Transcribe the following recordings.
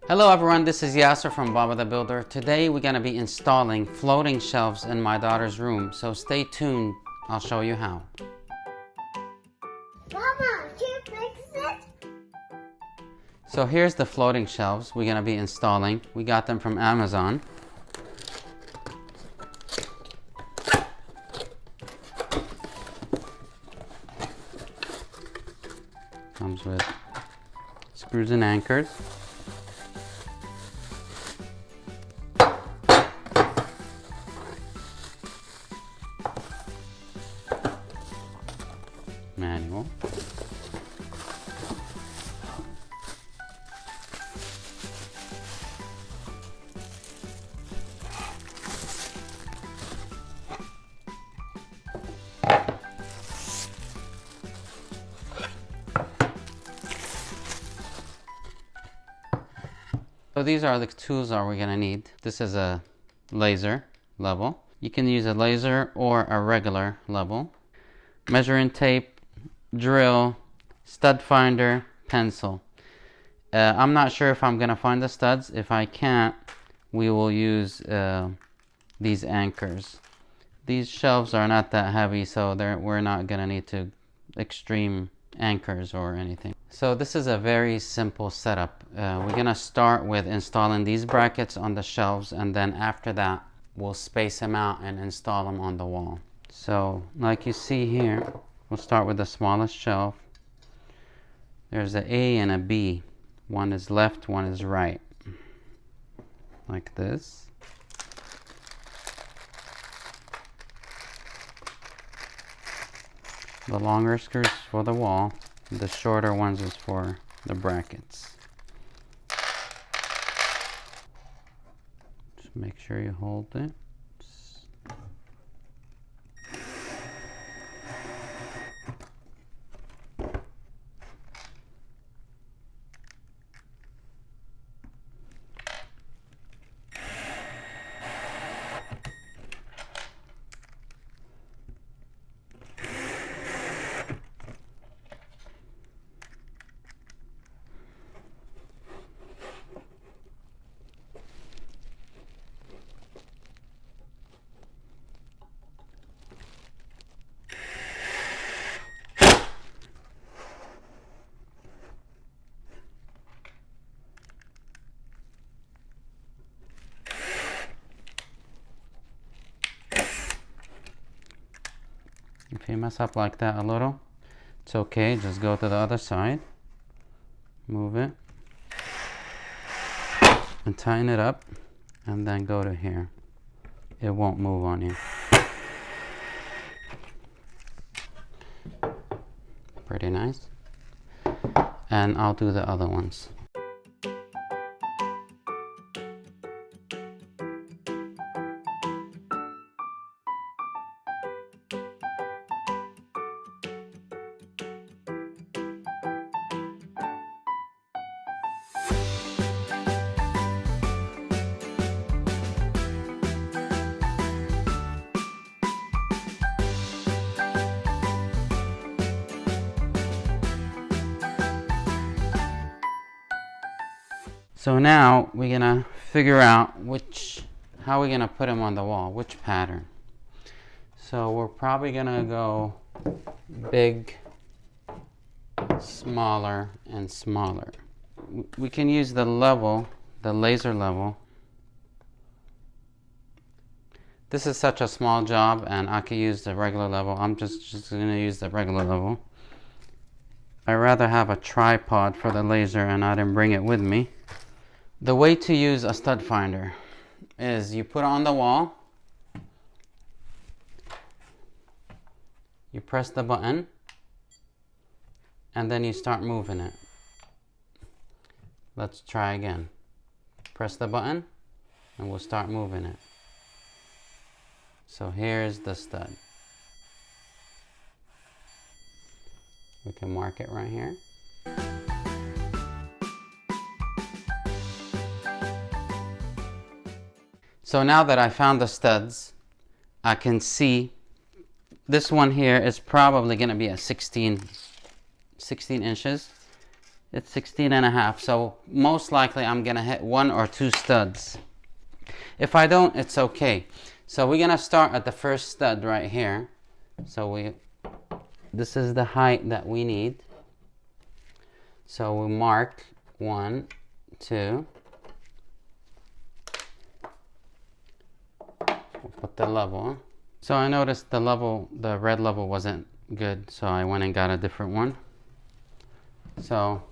Hello everyone, this is Yasser from Baba the Builder. Today we're going to be installing floating shelves in my daughter's room, so stay tuned, I'll show you how. Mama, can you fix it? So here's the floating shelves we're going to be installing. We got them from Amazon. Comes with screws and anchors. Manual. So these are the tools that we're going to need. This is a laser level. You can use a laser or a regular level. Measuring tape, drill, stud finder, pencil. I'm not sure if I'm going to find the studs. If I can't, we will use these anchors. These shelves are not that heavy, so we're not going to need to extreme anchors or anything. So this is a very simple setup. We're going to start with installing these brackets on the shelves, and then after that we'll space them out and install them on the wall. So like you see here, we'll start with the smallest shelf. There's an A and a B. One is left, one is right. Like this. The longer screws for the wall, the shorter ones is for the brackets. Just make sure you hold it. If you mess up like that a little, it's okay. Just go to the other side, move it, and tighten it up, and then go to here. It won't move on you. Pretty nice. And I'll do the other ones. So now we're gonna figure out how we're gonna put them on the wall, which pattern. So we're probably gonna go big, smaller, and smaller. We can use the level, the laser level. This is such a small job, and I could use the regular level. I'm just gonna use the regular level. I'd rather have a tripod for the laser, and I didn't bring it with me. The way to use a stud finder is you put it on the wall, you press the button, and then you start moving it. Let's try again. Press the button, and we'll start moving it. So here's the stud. We can mark it right here. So now that I found the studs, I can see this one here is probably going to be a 16 inches. It's 16.5. So most likely I'm gonna hit 1 or 2 studs. If I don't, it's okay. So we're gonna start at the first stud right here. So this is the height that we need. So we mark 1, 2. We'll put the level. So I noticed the red level wasn't good, so I went and got a different one. So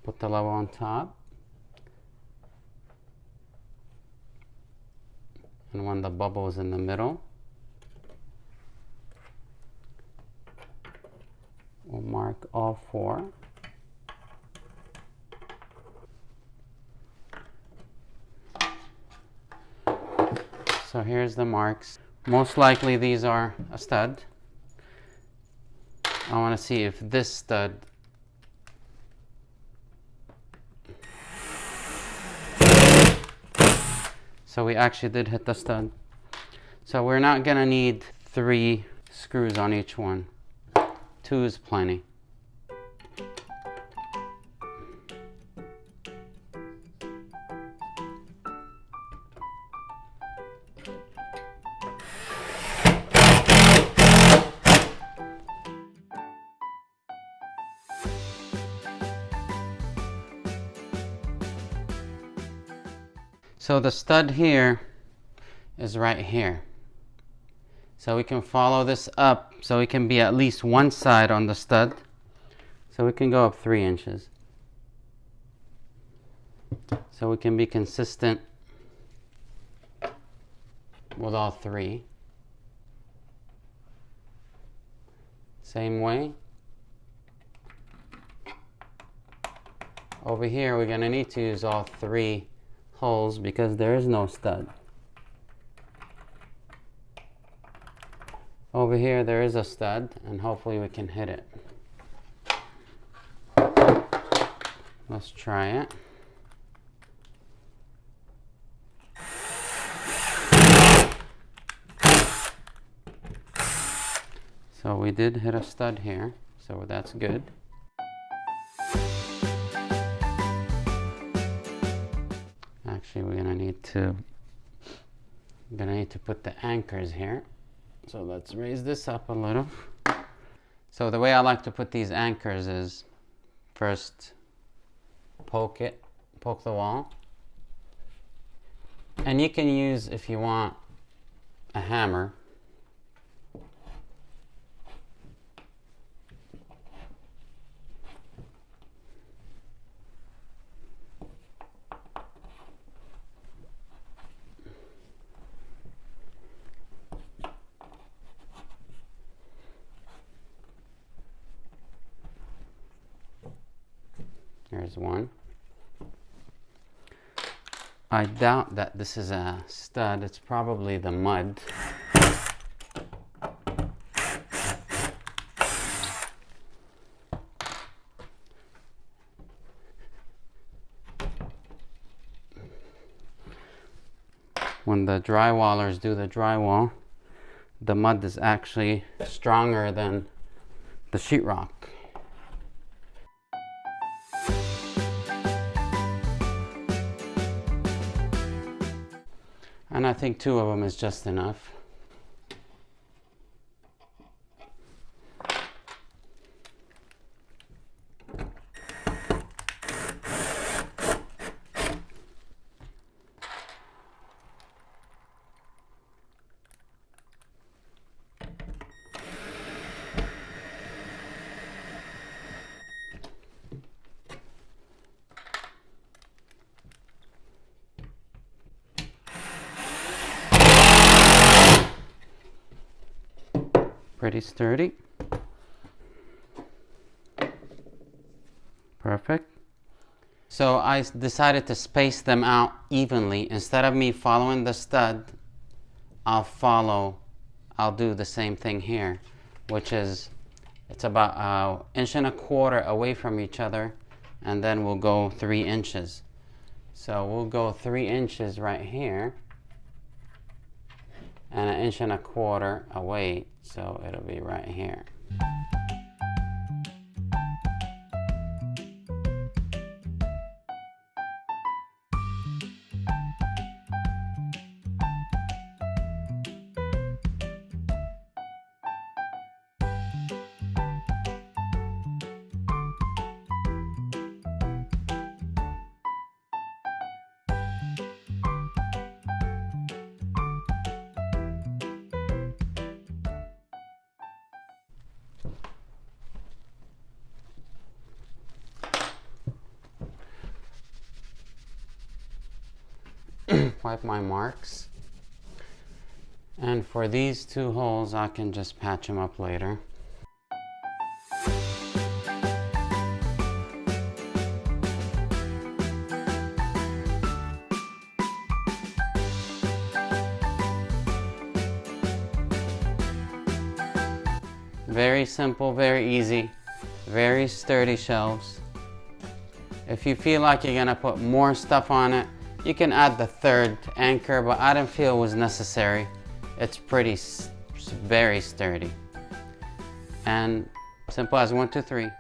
put the level on top. And when the bubble is in the middle, we'll mark all 4. So here's the marks. Most likely these are a stud. I want to see if this stud so we actually did hit the stud. So we're not gonna need 3 screws on each one. 2 is plenty. So the stud here is right here. So we can follow this up so it can be at least one side on the stud. So we can go up 3 inches. So we can be consistent with all 3. Same way. Over here we're going to need to use all 3 holes because there is no stud. Over here there is a stud and hopefully we can hit it. Let's try it. So we did hit a stud here, so that's good. Actually, we're gonna need to put the anchors here. So let's raise this up a little. So the way I like to put these anchors is first poke the wall. And you can use, if you want, a hammer. There's one. I doubt that this is a stud. It's probably the mud. When the drywallers do the drywall, the mud is actually stronger than the sheetrock. And I think 2 of them is just enough. Pretty sturdy. Perfect. So I decided to space them out evenly. Instead of me following the stud, I'll do the same thing here, which is it's about 1.25 inches away from each other, and then we'll go 3 inches. So we'll go 3 inches right here. and 1.25 inches away, so it'll be right here. Wipe my marks, and for these 2 holes I can just patch them up later. Very simple, very easy, very sturdy shelves. If you feel like you're gonna put more stuff on it, you can add the 3rd anchor, but I didn't feel it was necessary. It's very sturdy. And simple as 1, 2, 3.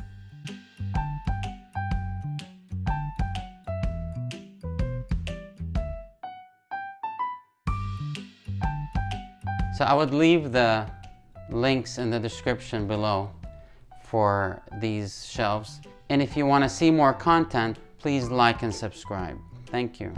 So I would leave the links in the description below for these shelves. And if you want to see more content, please like and subscribe. Thank you.